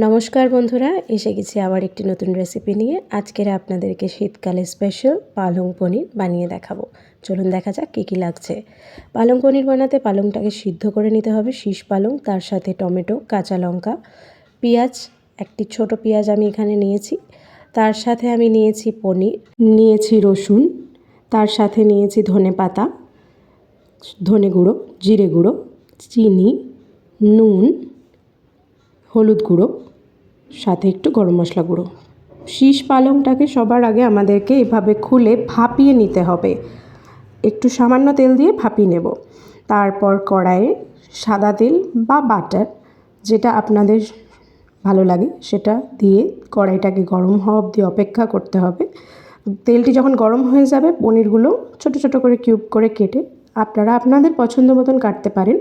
নমস্কার বন্ধুরা, এসে গেছি আবার একটি নতুন রেসিপি নিয়ে। আজকের আপনাদেরকে শীতকালে স্পেশাল পালং পনির বানিয়ে দেখাবো। চলুন দেখা যাক কী কী লাগছে। পালং পনির বানাতে পালংটাকে সিদ্ধ করে নিতে হবে, শীষ পালং, তার সাথে টমেটো, কাঁচা লঙ্কা, পেঁয়াজ, একটি ছোট পেঁয়াজ আমি এখানে নিয়েছি। তার সাথে আমি নিয়েছি পনির, নিয়েছি রসুন, তার সাথে নিয়েছি ধনে পাতা, ধনে গুঁড়ো, জিরে গুঁড়ো, চিনি, নুন, হলুদ গুঁড়ো, সাথে একটু গরম মশলা গুঁড়ো। শীষ পালংটাকে সবার আগে আমাদেরকে এভাবে খুলে ভাপিয়ে নিতে হবে। একটু সামান্য তেল দিয়ে ভাপিয়ে নেব। তারপর কড়াইয়ে সাদা তেল বা বাটার, যেটা আপনাদের ভালো লাগে সেটা দিয়ে কড়াইটাকে গরম হওয়া অবধি অপেক্ষা করতে হবে। তেলটি যখন গরম হয়ে যাবে, পনিরগুলো ছোট ছোট করে কিউব করে কেটে আপনারা আপনাদের পছন্দ মতন কাটতে পারেন।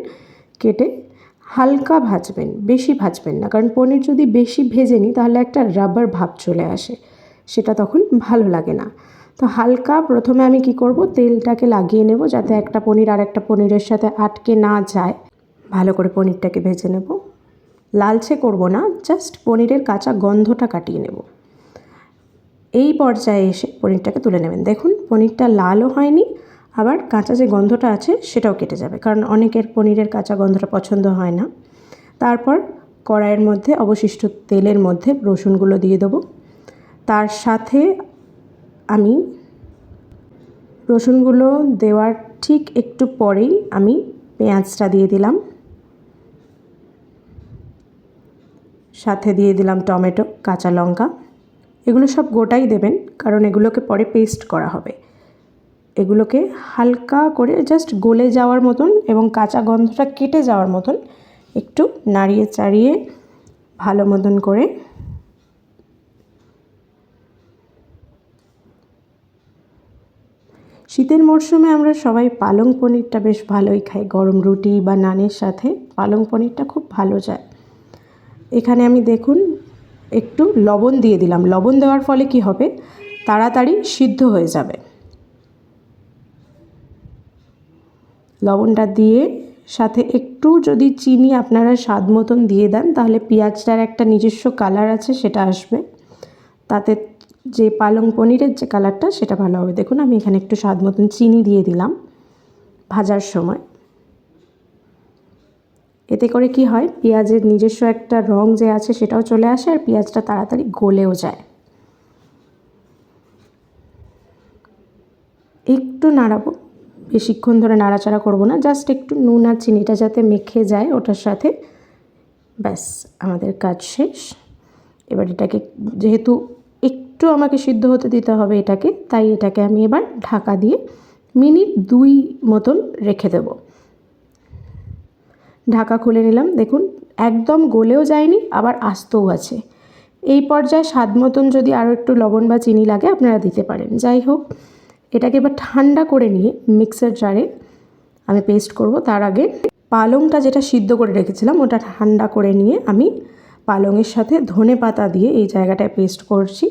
কেটে হালকা ভাজবেন, বেশি ভাজবেন না, কারণ পনির যদি বেশি ভেজে নিই তাহলে একটা রাবার ভাব চলে আসে, সেটা তখন ভালো লাগে না। তো হালকা প্রথমে আমি কি করব, তেলটাকে লাগিয়ে নেব যাতে একটা পনির আর একটা পনিরের সাথে আটকে না যায়। ভালো করে পনিরটাকে ভেজে নেব, লালচে করব না, জাস্ট পনিরের কাঁচা গন্ধটা কাটিয়ে নেব। এই পর্যায়ে এসে পনিরটাকে তুলে নেবেন। দেখুন পনিরটা লালও হয়নি, আবার কাঁচা যে গন্ধটা আছে সেটাও কেটে যাবে, কারণ অনেকের পনিরের কাঁচা গন্ধটা পছন্দ হয় না। তারপর কড়াইয়ের মধ্যে অবশিষ্ট তেলের মধ্যে রসুনগুলো দিয়ে দেবো। তার সাথে আমি রসুনগুলো দেওয়ার ঠিক একটু পরেই আমি পেঁয়াজটা দিয়ে দিলাম, সাথে দিয়ে দিলাম টমেটো, কাঁচা লঙ্কা। এগুলো সব গোটাই দেবেন, কারণ এগুলোকে পরে পেস্ট করা হবে। এগুলোকে হালকা করে জাস্ট গলে যাওয়ার মতন এবং কাঁচা গন্ধটা কেটে যাওয়ার মতন একটু নাড়িয়ে চাড়িয়ে ভালো মতন করে শীতের মরশুমে আমরা সবাই পালং পনিরটা বেশ ভালোই খাই। গরম রুটি বা নানের সাথে পালং পনিরটা খুব ভালো যায়। এখানে আমি দেখুন একটু লবণ দিয়ে দিলাম। লবণ দেওয়ার ফলে কি হবে, তাড়াতাড়ি সিদ্ধ হয়ে যাবে। লবণটা দিয়ে সাথে একটু যদি চিনি আপনারা স্বাদ মতন দিয়ে দেন, তাহলে পেঁয়াজটার একটা নিজস্ব কালার আছে সেটা আসবে, তাতে যে পালং পনিরের যে কালারটা সেটা ভালো হবে। দেখুন আমি এখানে একটু স্বাদ মতন চিনি দিয়ে দিলাম ভাজার সময়। এতে করে কি হয়, পেঁয়াজের নিজস্ব একটা রং যে আছে সেটাও চলে আসে, আর পেঁয়াজটা তাড়াতাড়ি গলেও যায়। একটু নাড়াবো, বেশিক্ষণ ধরে নাড়াচাড়া করব না, জাস্ট একটু নুন আর চিনিটা যাতে মেখে যায় ওটার সাথে, ব্যাস আমাদের কাজ শেষ। এবার এটাকে যেহেতু একটু আমাকে সিদ্ধ হতে দিতে হবে এটাকে, তাই এটাকে আমি এবার ঢাকা দিয়ে মিনিট 2 মতন রেখে দেব। ঢাকা খুলে নিলাম। দেখুন একদম গলেও যায়নি, আবার আস্তও আছে। এই পর্যায়ে স্বাদ মতন যদি আরও একটু লবণ বা চিনি লাগে আপনারা দিতে পারেন। যাই হোক, এটাকে এবার ঠান্ডা করে নিয়ে মিক্সার জারে আমি পেস্ট করব। তার আগে পালংটা যেটা সিদ্ধ করে রেখেছিলাম ওটা ঠান্ডা করে নিয়ে আমি পালংয়ের সাথে ধনে পাতা দিয়ে এই জায়গাটায় পেস্ট করছি।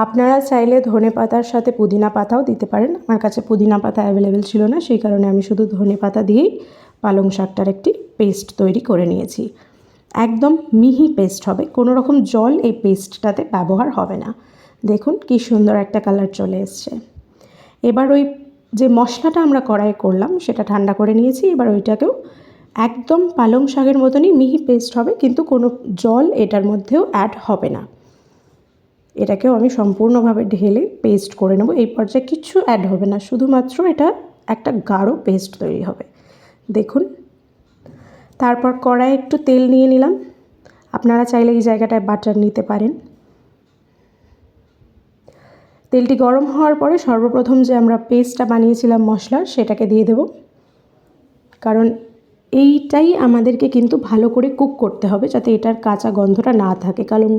আপনারা চাইলে ধনে পাতার সাথে পুদিনা পাতাও দিতে পারেন। আমার কাছে পুদিনা পাতা অ্যাভেলেবেল ছিল না, সেই কারণে আমি শুধু ধনে পাতা দিয়েই পালং শাকটার একটি পেস্ট তৈরি করে নিয়েছি। একদম মিহি পেস্ট হবে, কোনো রকম জল এই পেস্টটাতে ব্যবহার হবে না। দেখুন কি সুন্দর একটা কালার চলে এসছে। এবার ওই যে মশলাটা আমরা কড়াইয়ে করলাম সেটা ঠান্ডা করে নিয়েছি। এবার ওইটাকেও একদম পালং শাকের মতনই মিহি পেস্ট হবে, কিন্তু কোনো জল এটার মধ্যেও অ্যাড হবে না। এটাকেও আমি সম্পূর্ণভাবে ঢেলে পেস্ট করে নেব। এই পর্যায়ে কিছু অ্যাড হবে না, শুধুমাত্র এটা একটা গাঢ় পেস্ট তৈরি হবে। দেখুন, তারপর কড়াইয়ে একটু তেল নিয়ে নিলাম। আপনারা চাইলে এই জায়গাটায় বাটার নিতে পারেন। তেলটি গরম হওয়ার পরে সর্বপ্রথম যে আমরা পেস্টটা বানিয়েছিলাম মশলার, সেটাকে দিয়ে দেব, কারণ এইটাই আমাদেরকে কিন্তু ভালো করে কুক করতে হবে যাতে এটার কাঁচা গন্ধটা না থাকে। কারণ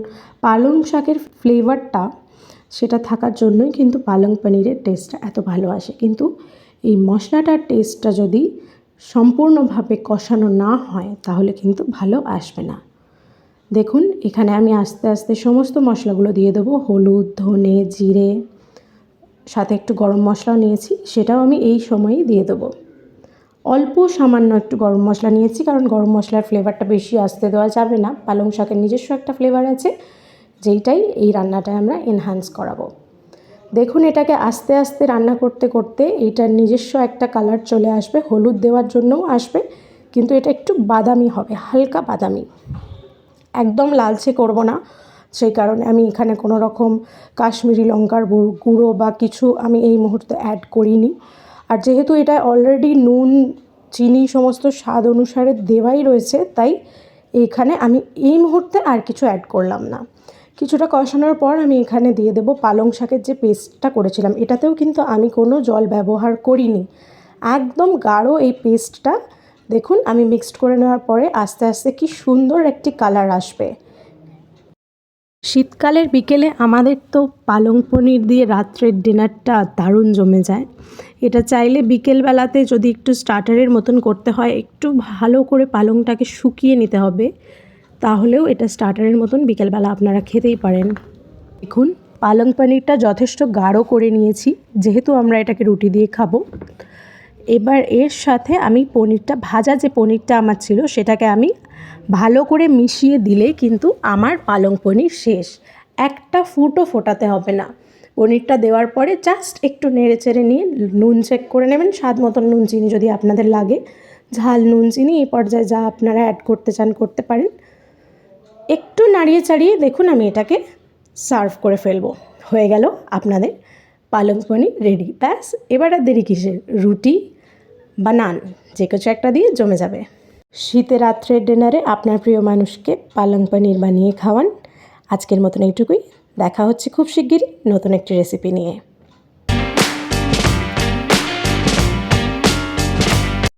পালং শাকের ফ্লেভারটা সেটা থাকার জন্যই কিন্তু পালং পনিরের টেস্টটা এত ভালো আসে। কিন্তু এই মশলাটার টেস্টটা যদি সম্পূর্ণভাবে কষানো না হয় তাহলে কিন্তু ভালো আসবে না। দেখুন এখানে আমি আস্তে আস্তে সমস্ত মশলাগুলো দিয়ে দেবো। হলুদ, ধনে, জিরে, সাথে একটু গরম মশলাও নিয়েছি, সেটাও আমি এই সময়ই দিয়ে দেবো। অল্প সামান্য একটু গরম মশলা নিয়েছি, কারণ গরম মশলার ফ্লেভারটা বেশি আসতে দেওয়া যাবে না। পালং শাকের নিজস্ব একটা ফ্লেভার আছে, যেইটাই এই রান্নাটায় আমরা এনহ্যান্স করাবো। দেখুন এটাকে আস্তে আস্তে রান্না করতে করতে এইটার নিজস্ব একটা কালার চলে আসবে, হলুদ দেওয়ার জন্যও আসবে, কিন্তু এটা একটু বাদামি হবে, হালকা বাদামি, একদম লালচে করব না। সেই কারণে আমি এখানে কোনো রকম কাশ্মীরি লঙ্কার গুঁড়ো বা কিছু আমি এই মুহূর্তে অ্যাড করিনি। আর যেহেতু এটা অলরেডি নুন চিনি সমস্ত স্বাদ অনুসারে দেওয়াই রয়েছে, তাই এখানে আমি এই মুহূর্তে আর কিছু অ্যাড করলাম না। কিছুটা কষানোর পর আমি এখানে দিয়ে দেবো পালং শাকের যে পেস্টটা করেছিলাম। এটাতেও কিন্তু আমি কোনো জল ব্যবহার করিনি, একদম গাঢ় এই পেস্টটা। দেখুন আমি মিক্সড করে নেওয়ার পরে আস্তে আস্তে কি সুন্দর একটি কালার আসবে। শীতকালের বিকেলে আমাদের তো পালং পনির দিয়ে রাত্রের ডিনারটা দারুণ জমে যায়। এটা চাইলে বিকেলবেলাতে যদি একটু স্টার্টারের মতন করতে হয়, একটু ভালো করে পালংটাকে শুকিয়ে নিতে হবে, তাহলেও এটা স্টার্টারের মতন বিকেলবেলা আপনারা খেতেই পারেন। দেখুন পালং পনিরটা যথেষ্ট গাঢ় করে নিয়েছি, যেহেতু আমরা এটাকে রুটি দিয়ে খাবো। এবার এর সাথে আমি পনিরটা, ভাজা যে পনিরটা আমার ছিল সেটাকে আমি ভালো করে মিশিয়ে দিলে কিন্তু আমার পালং পনির শেষ। একটা ফুটও ফোটাতে হবে না। পনিরটা দেওয়ার পরে জাস্ট একটু নেড়ে চেড়ে নিয়ে নুন চেক করে নেবেন, স্বাদ মতন নুন চিনি যদি আপনাদের লাগে, ঝাল নুন চিনি এই পর্যায়ে যা আপনারা অ্যাড করতে চান করতে পারেন। একটু নাড়িয়ে চাড়িয়ে দেখুন আমি এটাকে সার্ভ করে ফেলবো। হয়ে গেল আপনাদের পালং পনির রেডি। ব্যাস, এবার আর দেরি কিসের, রুটি বা নান যে কিছু একটা দিয়ে জমে যাবে। শীতে রাত্রের ডিনারে আপনার প্রিয় মানুষকে পালং পনির বানিয়ে খাওয়ান। আজকের মতন এইটুকুই, দেখা হচ্ছে খুব শিগগিরই নতুন একটি রেসিপি নিয়ে।